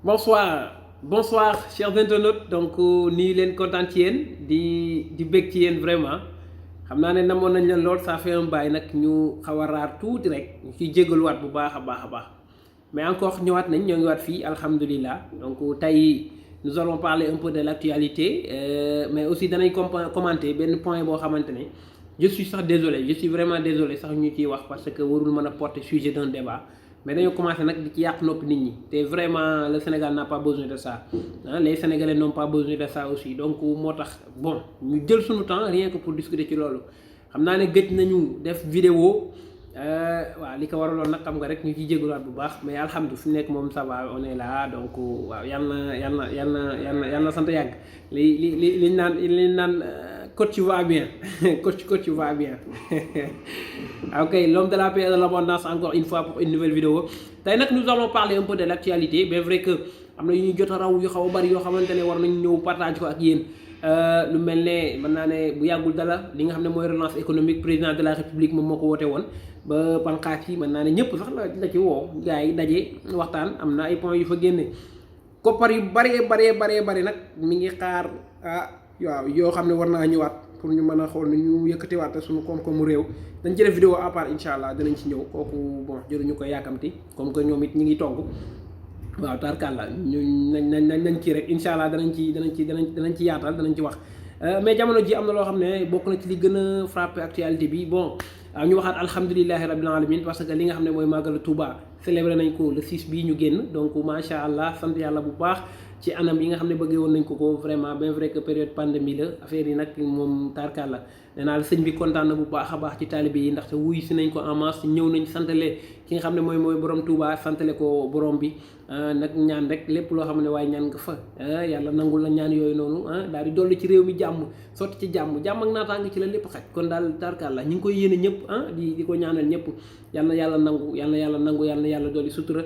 Bonsoir chers internautes donc nii leen kontaan ci yéen di bég ci yéen vraiment xam naa ne namoon nañ leen lool ça fait un bail nag ñu xaw a raar tuuti rek ñu ciy jégaluwaat bu baax a baax mais encore ñëwaat nañ ñoo ngi waat fii alhamdulilah donc tey nous allons parler un peu de l'actualité mais aussi danañ commenter benn point boo xamante ne je suis sax désolé je suis vraiment désolé sax ñu ciy wax parce que warul mën a porter sujet d'un débat mais dañoo commencé nag di ci yàq nopp nit ñi te vraiment le Sénégal n'a pas besoin de ça les Sénégalais n'ont pas besoin de ça aussi donc moo tax bon ñu jël suñu temps rien que pour discuter ci loolu xam naa ne gëj nañu def vidéo waaw li ko waraloon nag xam nga rek ñu ciy jégaluwaat bu baax mais alhamdulilah fi mu nekk moom ça va on est là donc waaw yal na sant yàgg liñ naan coach va bien coach va bien ok l'homme de la paix et de l'abondance encore une fois pour une nouvelle vidéo tey nag nous allons parler un peu de l'actualité bien vrai que am na yu ñu jot a raw yu xaw a bari yoo xamante ne war nañu ñëw partage ko ak yéen lu mel ne mën naa ne bu yàggul dala li nga xam ne mooy relance économique président de la république moom moo ko woote woon ba panqaat yi mën naa ne ñëpp sax la ci woo gars yi daje waxtaan am na ay points yu fa génne koppar yu bari nag mi ngi xaar waaw yoo xam ne war naa ñëwaat pour ñu mën a xool ni ñu yëkkatiwaat suñu koom-koomu réew dañ ci def vidéo à part incha allah dinañ ci ñëw kooku bon jëruñu ko yàkkamti comme que ñoom it ñi ngi togg waaw tarkalla ñu nañ ci rek incha allah danañ ci yaatal danañ ci wax mais jamono ji am na loo xam ne bokk na ci li gën a frappé actualité bi bon ñu waxaat alhamdulilahi rabbil alamin parce que li nga xam ne mooy màggalu Touba célébré nañ ko le 6 bii ñu génn donc macha allah sant yàlla bu baax ci anam yi nga xam ne bëggee woon nañ ko vraiment bien vrai que période pandémie la affaire yi nag moom tarkalla nee naa la sëñ bi kontaan na bu baax a baax ci taalibe yi ndaxte wuy si nañ ko en masse ñëw nañ santale ki nga xam ne mooy borom Touba santale ko borom bi nag ñaan rek lépp loo xam ne waaye ñaan nga fa yàlla nangul la ñaan yooyu noonu daal di dolli ci réew mi jàmm sotti ci jàmm ak naataange ci la lépp xaj kon daal tarkalla ñu ngi koy yéene ñëpp di ko ñaanal ñëpp yal na yàlla nangu yal na yàlla dolli sutura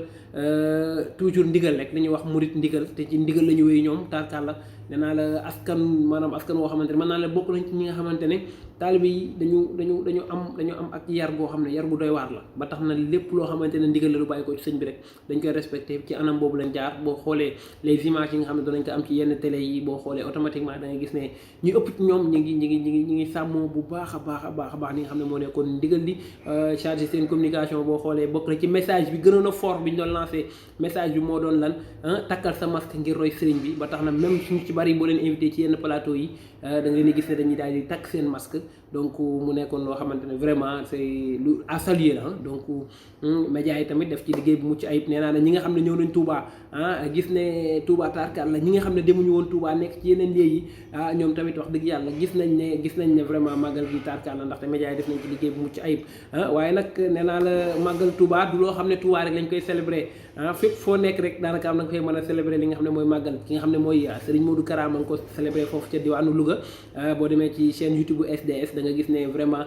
toujours ndigal rek dañuy wax murit ndigal te ci ndigal la ñu wéy ñoom tarkalla nee naa la askan woo xamante ne mën naa la bokk nañ ci ñi nga xamante ne taalibe yi dañu am ak yar goo xam ne yar gu doy waar la ba tax na lépp loo xamante ne ndigal la lu bàyyi ko ci sëñ bi rek dañ koy respecté ci anam boobu lañ jaar boo xoolee les images yi nga xam ne danañ ko am ci yenn télé yi boo xoolee automatiquement da ngay gis ne ñu ëpp ci ñoom ñi ngi sàmmoo bu baax a baax li nga xam ne moo nekkoon ndigal li chargé seen communication boo xoolee bokk na ci message bi gënoon a fort bi ñu doon lancé message bi moo doon lan takkal sa masque ngir roy sëriñ bi ba tax na même suñu ci bari boo leen invité ci yenn plateau yi da nga leen di gis ne dañuy daal di takk seen masque donc mu nekkoon loo xamante ne vraiment c'est lu à saluer la donc médias yi tamit def ci liggéey bu mucc ayib nee naa ne ñi nga xam ne ñëw nañ Touba gis ne Touba tarkal la ñi nga xam ne demuñu woon Touba nekk ci yeneen lieux yi ñoom tamit wax dëgg yàlla gis nañ ne vraiment màggal gi tarkal la ndaxte médias yi def nañ ci liggéey bu mucc ayib waaye nag nee naa la màggal Touba du loo xam ne Touba rek lañ koy célébrer fépp foo nekk rek daanaka am na nga koy mën a célébrer li nga xam ne mooy màggal ki nga xam ne mooy Serigne Modou Kara ma ngi ko célébrer foofu ca diwaanu Louga boo demee ci chaîne YouTube SDS da nga gis ne vraiment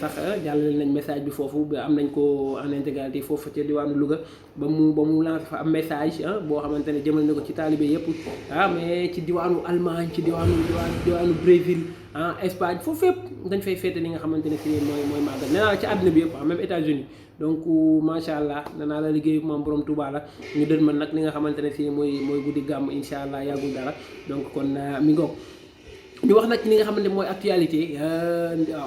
sax jàllale nañ message bi foofu ba am nañ ko en intégralité foofu ca diwaanu Louga ba mu lancé fa am message boo xamante ne jëmal na ko ci taalibe yëpp mais ci diwaanu Allemagne ci diwaanu Brésil Espagne foofu fépp dañ fay féete li nga xamante ne si mooy màggal nee naa la ci àdduna bi yëpp même États-Unis donc macha allah nee naa la liggéeyu moom borom Touba la ñu dën man nag li nga xamante ne si mooy guddi gàmm incha allah yàggul dara donc kon mi ngoog ñu wax nag ci li nga xamante mooy actualité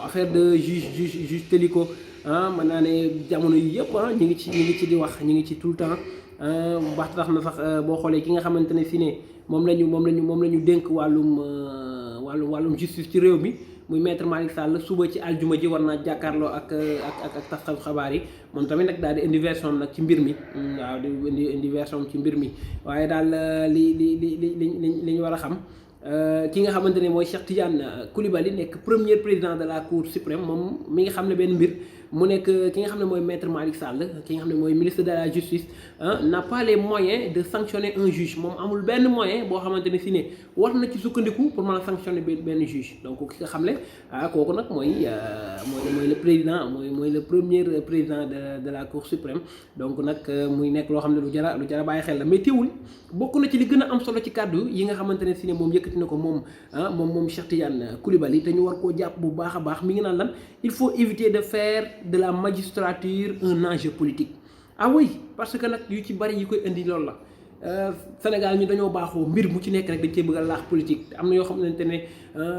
affaire de juge Téliko mën naa ne jamono yi yëpp ñi ngi ci di wax ñi ngi ci tout le temps wax tax na sax boo xoolee ki nga xamante ne si ne moom la ñu dénk wàllum justice ci réew mi muy maître Malick Sall suba ci aljuma ji war naa jàkkaarloo ak taskatu xabaar yi moom tamit nag daal di indi version nag ci mbir mi waaw di indi version ci mbir mi waaye daal li ñu war a xam ki nga xamante ne mooy Cheikh Tidiane Coulibaly nekk premier président de la cour suprême moom mi nga xam ne benn mbir mu nekk ki nga xam ne mooy maître Malick Sall ki nga xam ne mooy ministre de la justice n'a pas les moyens de sanctionner un juge moom amul benn moyen boo xamante ne si ne war na ci sukkandiku pour mën a sanctionner benn juge donc ki nga xam ne kooku nag mooy le président mooy le premier président de la cour suprême donc nag muy nekk loo xam ne lu jara bàyyi xel la mais teewul bokk na ci li gën a am solo ci kàddu yi nga xamante ne si ne moom yëkkati na ko moom Cheikh Tidiane Coulibaly te ñu war koo jàpp bu baax a baax mi ngi naan lan il faut éviter de faire de la magistrature un enjeu politique. Ah oui, parce que nag yu ci bari yi koy indi loolu la Sénégal ñu dañoo baaxoo mbir mu ci nekk rek dañ cee bëgg a laax politique te am na yoo xamante ne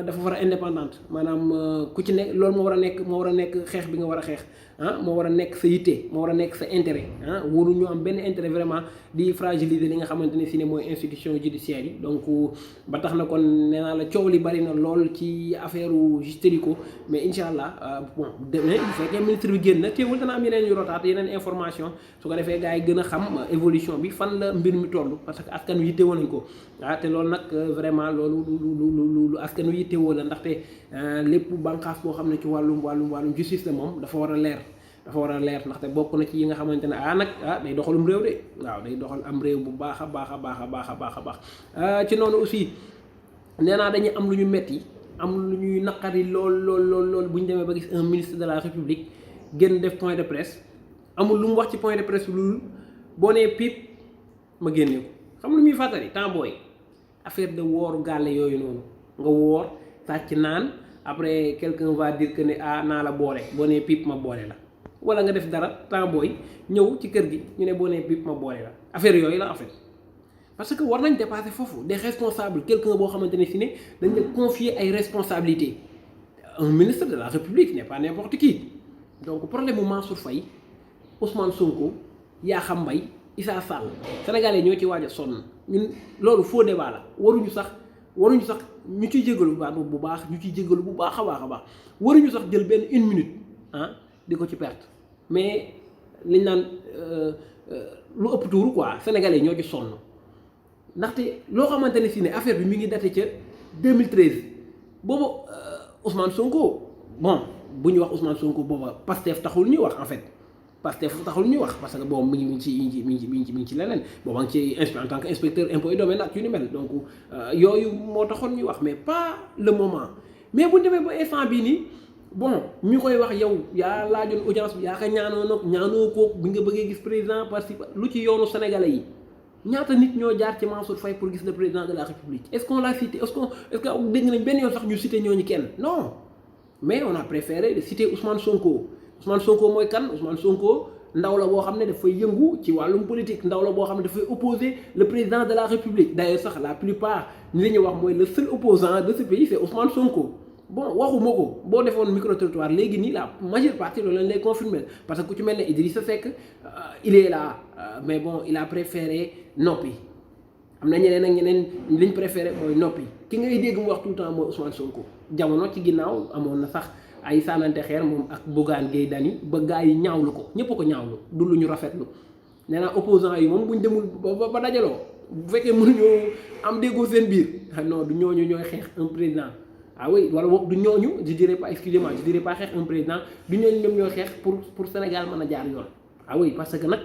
dafa war a indépendante maanaam ku ci nekk loolu moo war a nekk xeex bi nga war a xeex moo war a nekk sa yitte moo war a nekk sa intérêt waru ñu am benn intérêt vraiment di fragiliser li nga xamante ne si ne mooy institution judiciaire yi donc ba tax na kon nee naa la coow li bari na lool ci affaire Justico mais incha allah bon demee bu fekkee ministre bi génn na teewul dana am yeneen yu rotaat yeneen information su ko defee gars yi gën a xam évolution bi fan la mbir mi toll parce que askan wi yittewoo nañ ko te loolu nag vraiment loolu lu askan wi yittewoo la ndaxte lépp bànqaas boo xam ne ci wàllum justice la moom dafa war a leer ndaxte bokk na ci yi nga xamante ne nag day doxalum réew de waaw day doxal am réew bu baax a baax ci noonu aussi nee naa dañuy am lu ñu metti am lu ñuy naqari lool bu ñu demee ba gis un ministre de la République génn def point de presse amul lu mu wax ci point de presse lu boo nee pipe ma génne ko xam lu muy fàttali temps booy affaire de wooru gàlle yooyu noonu nga woor sàcc naan après quelqu'un va dire que ne naa la boole boo nee pipe ma boole la wala nga def dara temps booy ñëw ci kër gi ñu ne boo nee pipe ma boole la affaire yooyu la en fait parce que war nañ dépasser foofu des responsables quelqu'un boo xamante ne si ne dañ la confier ay responsabilités un ministre de la République n'est pas n'importe qui donc problème mu Mansour Faye Ousmane Sonko Yakham Mbaye Issa Sall sénégalais ñoo ci waaj a sonn ñun loolu faux débat la waruñu sax ñu ciy jégalu bu baax ñu ciy jégalu bu baax a baax waruñu sax jël benn une minute di ko ci perte mais liñ naan lu ëpp tuuru quoi sénégalais ñoo ci sonn ndaxte loo xamante ne si ne affaire bi mi ngi daté ca 2013 boobu Ousmane Sonko bon bu ñu wax Ousmane Sonko booba Pastef taxul ñuy wax en fait Pastef taxul ñuy wax parce que boobu mi ngi ci leneen booba ngi ci en tant que inspecteur impôt et domaine ak yu ni mel donc yooyu moo taxoon ñuy wax mais pas le moment mais bu ñu demee ba instant bii nii bon ñu koy wax yow yaa laajoon audience bi yaa ko ñaanoo ko bi nga bëggee gis président parce que lu ci yoonu sénégalais yi ñaata nit ñoo jaar ci Mansour Faye pour gis le président de la République est-ce qu'on l'a cité est-ce que dégg nañ benn yoon sax ñu cité ñooñu kenn non mais on a préféré citer Ousmane Sonko mooy kan Ousmane Sonko ndaw la boo xam ne dafay yëngu ci wàllum politique ndaw la boo xam ne dafay opposer le président de la République d'ailleurs sax la plupart li ñuy wax mooy le seul opposant de ce pays c'est Ousmane Sonko bon waxuma ko boo defoon micro-trottoir léegi nii la majeure partie loolu lañ lay confirmer parce que ku ci mel ne Idrissa Seck il est là mais bon il a préféré noppi am na ñeneen ak ñeneen liñ préféré mooy noppi ki ngay dégg mu wax tout le temps mooy Ousmane Sonko jamono ci ginnaaw amoon na sax ay sànnante xeer moom ak Bougane Gueye Dany ba gars yi ñaawlu ko ñëpp ko ñaawlu du lu ñu rafetlu nee naa opposant yi moom buñ demul ba dajaloo bu fekkee mënuñoo am déggoo seen biir non du ñooñu ñooy xeex un président oui wala boog du ñooñu je dirais pas excusez-moi je dirais pas xeex un président du ñooñu ñoom ñooy xeex pour Sénégal mën a jaar yoon oui parce que nag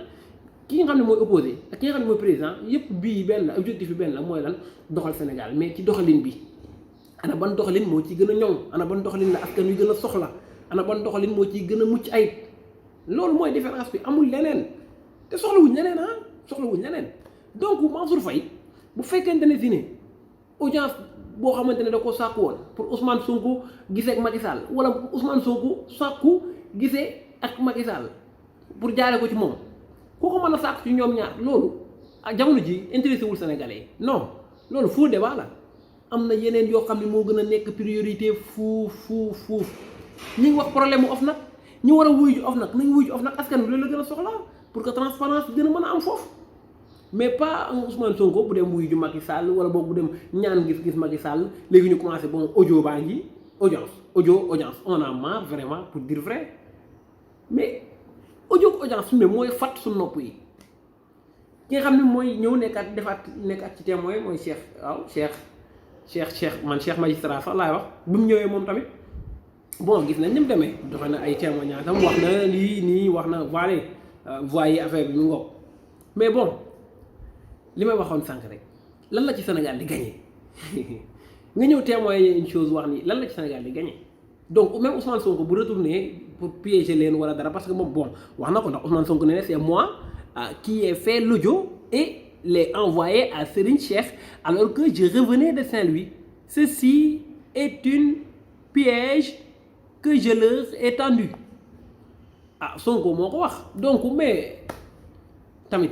ki nga xam ne mooy opposé ak ki nga xam ne mooy président yëpp bii benn la objectif bi benn la mooy lan doxal Sénégal mais ci doxalin bi ana ban doxalin moo ciy gën a ñoŋ ana ban doxalin la askan wi gën a soxla ana ban doxalin moo ciy gën a mucc ayib loolu mooy différence bi amul leneen te soxlawuñ leneen donc Mansour Faye bu fekkente ne si ne audience boo xamante ne da ko sàkku woon pour Ousmane Sonko gisee ak Macky Sall wala Ousmane Sonko sàkku gisee ak Macky Sall pour jaare ko ci moom ku ko mën a sàkku ci ñoom ñaar loolu ak jamono ji intéressé wul Sénégalais non loolu faux débat la am na yeneen yoo xam ne moo gën a nekk priorité fuuf ñi ngi wax problème mu OFNAC ñi war a wuyu ji OFNAC nañ wuyu ji OFNAC askan wi loolu la gën a soxla pour que transparence gën a mën a am foofu mais pas un Ousmane Sonko bu dem wuyu ju Macky Sall wala boog bu dem ñaan gis Macky Sall léegi ñu commencé bon audio baa ngi audience on a marre vraiment pour dire vrai mais audience su ne mooy fàtt su nopp yi ki nga xam ne mooy ñëw nekkaat ci témoin mooy Cheikh magistrat sax laay wax bi mu ñëwee moom tamit bon gis nañ ni mu demee joxe na ay témoignage tam wax na lii nii wax na voyez affaire bi mu ngoog mais bon li may waxoon sànq rek lan la ci Sénégal di gagné nga ñëw témoigner une chose wax ni lan la ci Sénégal di gagné donc même Ousmane Sonko bu retourné pour piéger leen wala dara parce que moom bon wax na ko ndax Ousmane Sonko ne c'est moi qui ai fait l'audio et l'ai envoyé à Serigne Cheikh alors que je revenais de Saint-Louis. Ceci est une piège que je leur ai tendu. Sonko moo ko wax donc mais tamit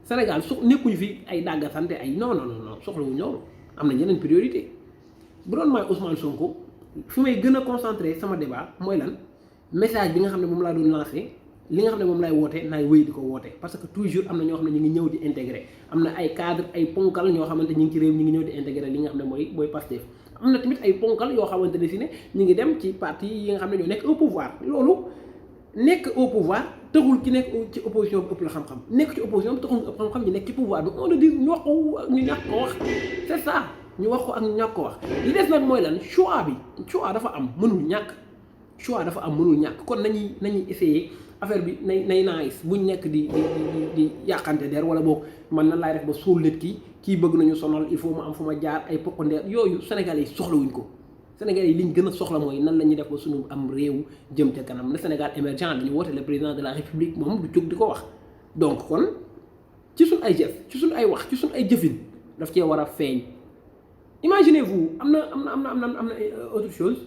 Sénégal nekkuñu fi ay dàgga sante ay non non non soxlawuñ loolu am na yeneen priorité bu doon maay Ousmane Sonko fi may gën a concentré sama débat mooy lan message bi nga xam ne moom laa doon lancé li nga xam ne moom lay woote naay wéy di ko woote parce que toujours am na ñoo xam ne ñu ngi ñëw di intégré am na ay cadre ay ponkal ñoo xamante ñu ngi ci réew ñu ngi ñëw di intégré li nga xam ne mooy Pastef am na tamit ay ponkal yoo xamante ne si ne ñu ngi dem ci parti yi nga xam ne ñoo nekk au pouvoir loolu nekk au pouvoir taxul ki nekk ci opposition bi ëpp la xam-xam nekk ci opposition bi taxul nga ëpp xam-xam ñu nekk ci pouvoir bi on le dit ñu wax ko ak ñu ñàkk ko wax c'est ça ñu wax ko ak ñu ñàkk ko wax li des nag mooy lan choix dafa am mënul ñàkk kon nañuy essayer affaire bi nay nice buñ nekk di yàqante der wala boog man nan laay def ba suul nit kii bëgg nañu sonal il faut mu am fu ma jaar ay pokkandeer yooyu Sénégalais yi soxlawuñ ko Sénégalais yi liñ gën a soxla mooy nan la ñuy def ba suñu am réew jëm ca kanam le Sénégal émergent dañu woote le président de la République moom du jóg di ko wax donc kon ci suñ ay jëf ci suñ ay wax ci suñ ay jëfin daf cee war a feeñ imaginez-vous am na autre chose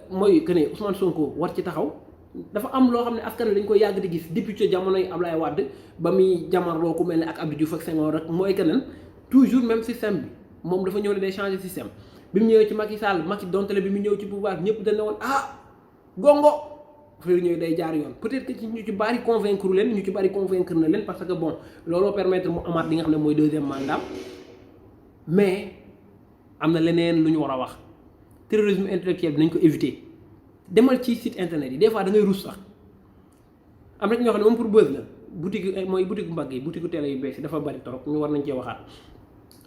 mooy que ne Ousmane Sonko war ci taxaw dafa am loo xam ne askan wi dañ koy yàgg di gis depuis ca jamonoy Ablaye Wade ba muy jamarloo ku mel ne ak Abdou Diouf ak Senghor rek mooy que ne toujours même système bi moom dafa ñëw ne day changer système bi mu ñëwee ci Macky Sall dontale bi mu ñëw ci pouvoir ñëpp dañ ne woon gongo affaire ñëw day jaar yoon peut-être que ñu ci bari convaincre na leen parce que bon looloo permettre mu amaat li nga xam ne mooy deuxième mandat mais am na leneen lu ñu war a wax terrorisme intellectuel bi nañ ko éviter demal ci site internet yi des fois da ngay rus sax am na ñoo xam ne moom pour buzz la boutique mbagg yi boutique télé yu bees yi dafa bari trop ñu war nañ cee waxaat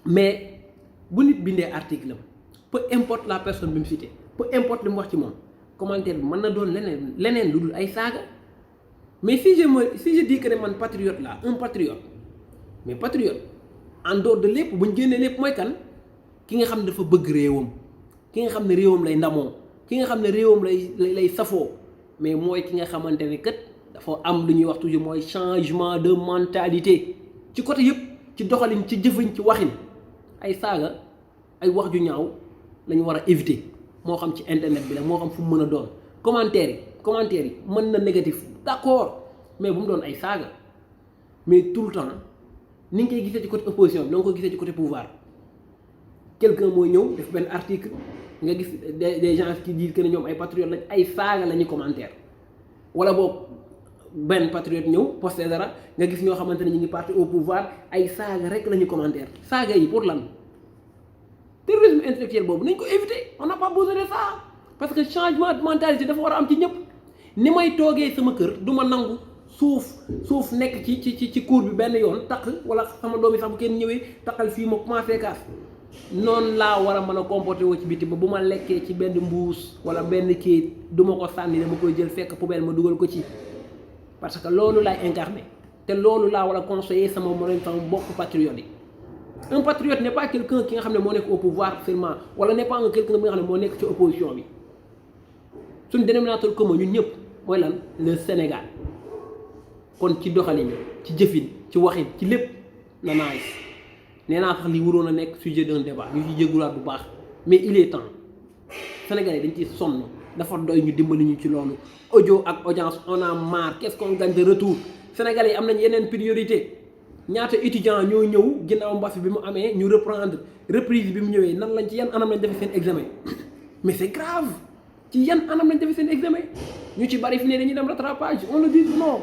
mais bu nit bindee article am peu importe la personne bi mu cité peu importe li mu wax ci moom commentaire bi mën na doon leneen lu dul ay saaga mais si je dis que ne man patriote la un patriote mais patriote en dehors de lépp bu ñu génnee lépp mooy kan ki nga xam ne dafa bëgg réewam ki nga xam ne réewam lay ndamoo ki nga xam ne réewam lay safoo mais mooy ki nga xamante ne kat dafa am lu ñuy wax toujours mooy changement de mentalité ci côté yëpp ci doxalin ci jëfin ci waxin ay saaga ay wax ju ñaaw la ñu war a éviter moo xam ci internet bi la moo xam fu mu mën a doon commentaire yi mën na négatif d'accord mais bu mu doon ay saaga mais tout le temps ni nga koy gisee ci côté opposition bi da nga koy gisee ci côté pouvoir quelqu'un mooy ñëw def benn article nga gis des gens qui disent que ne ñoom ay patriotes lañ ay saaga la ñuy commentaire wala boog benn patriote ñëw posté dara nga gis ñoo xamante ne ñu ngi parti au pouvoir ay saaga rek la ñuy commentaire saaga yi pour lan terrorisme intellectuel boobu nañ ko éviter on n'a pas besoin de ça parce que changement de mentalité dafa war a am ci ñëpp ni may toogee sama kër du ma nangu suuf nekk ci cour bi benn yoon takk wala sama doom yi sax bu kenn ñëwee takkal fii ma commencé kaas noonu laa war a mën a comporté woo ci biti ba bu ma lekkee ci benn mbuus wala benn kii du ma ko sànni dama koy jël fekk poubelle ma dugal ko ci parce que loolu laay incarné te loolu laa war a conseiller sama moroom sama mbokk patriote yi un patriote n'est pas quelqu'un ki nga xam ne moo nekk au pouvoir seulement wala n'est pas quelqu'un bi nga xam ne moo nekk ci opposition bi suñu dénominateur commun ñun ñëpp mooy lan le Sénégal kon ci doxalin ci jëfin ci waxin ci lépp na nice nee naa sax li waroon a nekk sujet d'un débat ñu ci jéggulaat bu baax mais il est temps Sénégalais dañ ci sonn dafa doy ñu dimbali ñu ci loolu audio ak audience on a marre qu'est-ce qu'on gagne de retour Sénégalais yi am nañ yeneen priorité ñaata étudiants ñoo ñëw ginnaaw mbas bi mu amee ñu reprendre reprise bi mu ñëwee nan lañ ci yan anam lañ defee seen examen mais c'est grave ci yan anam lañ defee seen examen ñu ci bari fi ne dañuy dem rattrapage on le dit non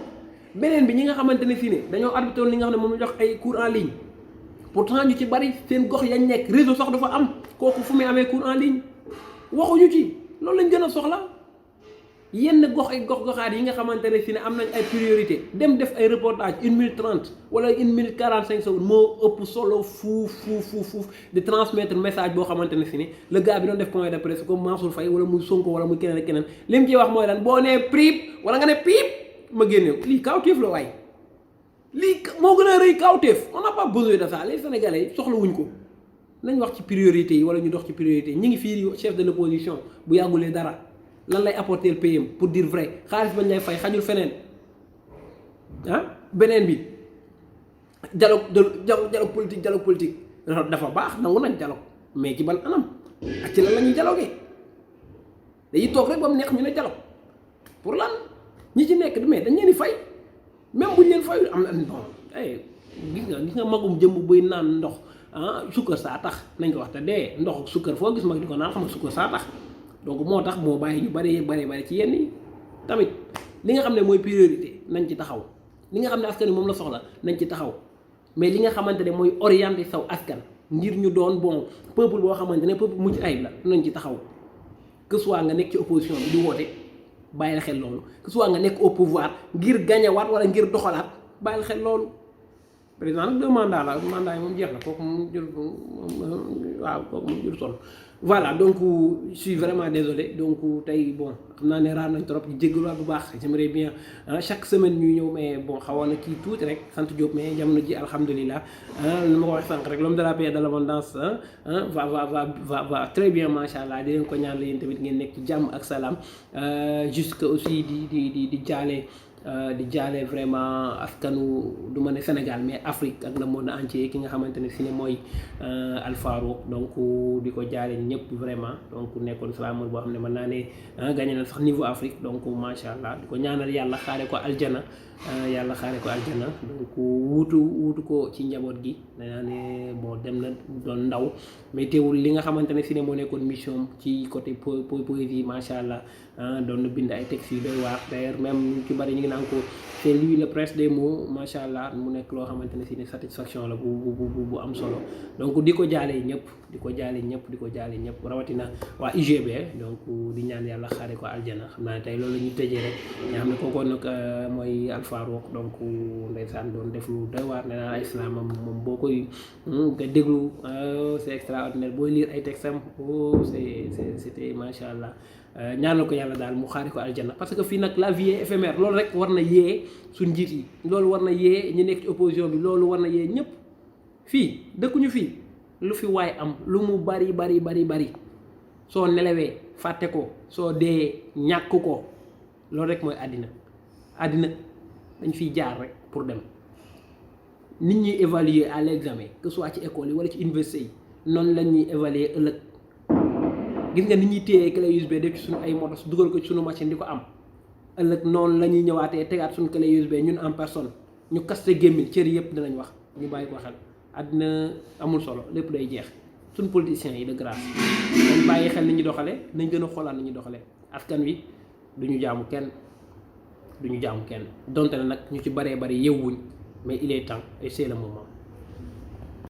beneen bi ñi nga xamante ne fi ne dañoo arbitré li nga xam ne moom la jox ay cours en ligne pourtant ñu ci bari seen gox yañ nekk réseau sax dafa am kooku fu muy amee cours en ligne waxuñu ci loolu lañ gën a soxla yenn goxaat yi nga xamante ne si ne am nañ ay priorité dem def ay reportage 1 minute 30 wala 1 minute 45 secondes moo ëpp solo fuuf di transmettre message boo xamante ne si ne le gars bi doon def point de presse comme Mansour Faye wala muy Sonko wala muy keneen ak keneen li mu ciy wax mooy lan boo nee priip wala nga ne piip ma génne lii kawteef la waay lii moo gën a rëy kawteef on n'a pas besoin de ça les Sénégalais soxla wuñ ko nañ wax ci priorité yi wala ñu dox ci priorité ñi ngi fii chef de l'opposition bu yàggulee dara lan lay apporter le PM pour dire vrai xaalis bañ lay fay xajul feneen beneen bi dialogue politique dafa baax nangu nañ dialogue mais ci ban anam ak ci lan la ñuy dialoguer dañuy toog rek ba mu neex ñu ne dialogue pour lan ñi ci nekk mais dañ leen di fay même buñ leen fayul am na bon gis nga magum jëmm buy naan ndox sukkar saa tax nañ ko wax te dee ndox sukkar foo gis mag di ko naan xam nga sukkar saa tax donc moo tax moo bàyyi ñu bari ci yenn yi tamit li nga xam ne mooy priorité nañ ci taxaw li nga xam ne askan wi moom la soxla nañ ci taxaw mais li nga xamante ne mooy orienté saw askan ngir ñu doon bon peuple boo xamante ne peuple mucc ayib la nañ ci taxaw que soit nga nekk ci opposition bi di woote bàyyil xel loolu que soit nga nekk au pouvoir ngir gañewaat wala ngir doxalaat bàyyil xel loolu président nag 2 mandats la mandat yi moom jeex na kooku moom jël waaw kooku moom jël sonn voilà donc je suis vraiment désolé donc tey bon xam naa ne raar nañ trop ñu jéggaluwaat bu baax j'aimerais bien chaque semaine ñuy ñëw mais bon xawoon na kii tuuti rek sant Diop mais jamono ji alhamdulilah li ma ko wax sànq rek l'homme de la paix et de l'abondance va très bien macha allah di leen ko ñaan la yéen tamit ngeen nekk ci jàmm ak salaam jusque aussi di jaale vraiment askanu du ma ne Sénégal mais Afrique ak le monde entier ki nga xamante ne si ne mooy Alpha Rock donc di ko jaale ñëpp vraiment donc nekkoon slameur boo xam ne mën naa ne gagné na sax niveau Afrique donc macha allah di ko ñaanal yàlla xaare ko aljana donc wuutu ko ci njaboot gi danaa ne bon dem na doon ndaw mais teewul li nga xamante ne si ne moo nekkoon mission ci côté poésie macha allah doon na bind ay textes yu doy waar d'ailleurs même ñu ci bari ñu ngi naan ko c'est lui le prince des mots macha allah mu nekk loo xamante ne si ne satisfaction la bu am solo donc di ko jaale ñëpp rawatina waa UGB donc di ñaan yàlla xaare ko aljana xam naa ne tey loolu la ñuy tëjee rek nga xam ne kookoon nag mooy Alpha Rock donc ndeysaan doon def lu doy waar nee naa islam moom boo koy nga déglu c'est extraordinaire booy lire ay textes am c'était macha allah ñaanal ko yàlla daal mu xaari ko aljana parce que fii nag la vie est éphémère loolu rek war na yee suñ njiit yi loolu war na yee ñu nekk ci opposition bi loolu war na yee ñëpp fii dëkkuñu fii lu fi waay am lu mu bari soo nelawee fàtte ko soo dee ñàkk ko loolu rek mooy àddina dañ fiy jaar rek pour dem nit ñuy évaluer à l'examen que soit ci école yi wala ci université yi noonu la ñuy évaluer ëllëg gis nga nit ñuy téye clé USB def ci suñu ay motos dugal ko ci suñu machine di ko am ëllëg noonu la ñuy ñëwaatee tegaat suñu clé USB ñun en personne ñu kaste gémmiñ cër yëpp dinañ wax ñu bàyyi ko xel àddina amul solo lépp day jeex suñu politiciens yi de grâce dañ bàyyi xel ni ñu doxale nañ gën a xoolaat ni ñu doxale askan wi duñu jaamu kenn donte na nag ñu ci bari yewwuñ mais il est temps et c'est le moment